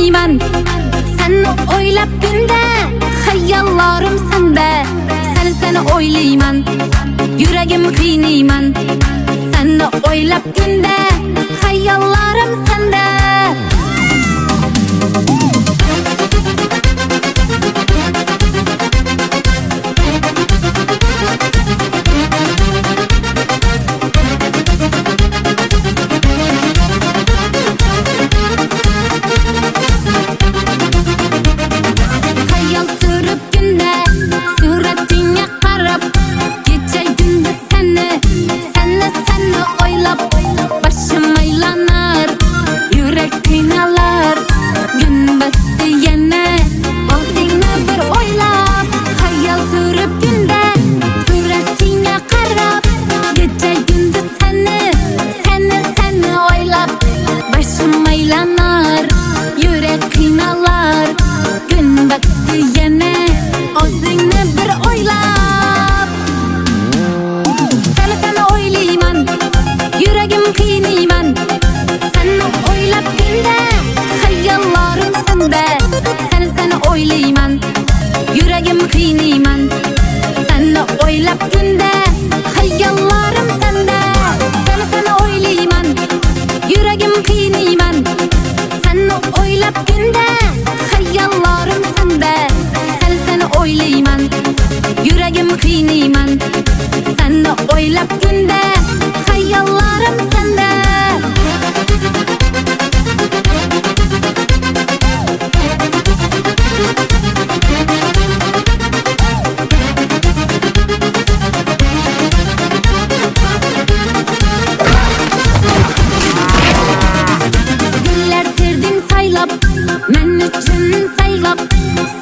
kuylayman. Seni oylab kunda hayollarim senda. Seni oylayman, yuragim qiynayman. Seni oylab kunda hayollarim senda. Yuragim qiynayman, seni oylab kunda hayollarim senda. Seni oylayman, yuragim qiynayman. Seni oylab kunda hayollarim senda. Seni oylayman, yuragim qiynayman. Seni oylab kunda hayollarim senda. Men üçün saylab,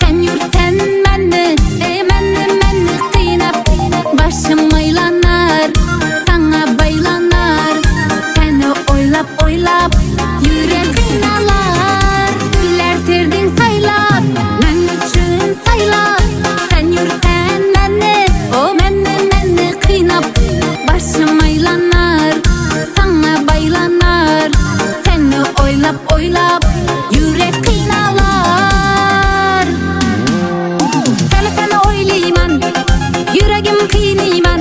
sen yursen meni, meni qiynab. Başım aylanar, sana baylanar. Seni oylab, yürek qiynalar. Güller terdin saylab, men üçün saylab. Sen yursen meni, meni qiynab. Başım aylanar, sana baylanar. Seni oylab, yürek qiynalar. Seni oylayman, yuragim qiynayman.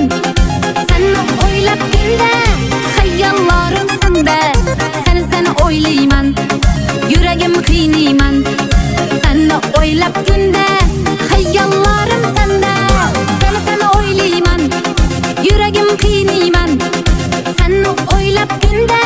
Seni oylab kunda hayollarim senda. Seni oylayman, yuragim qiynayman. Seni oylab kunda hayollarim senda. Seni oylayman, yuragim qiynayman. Seni oylab kunda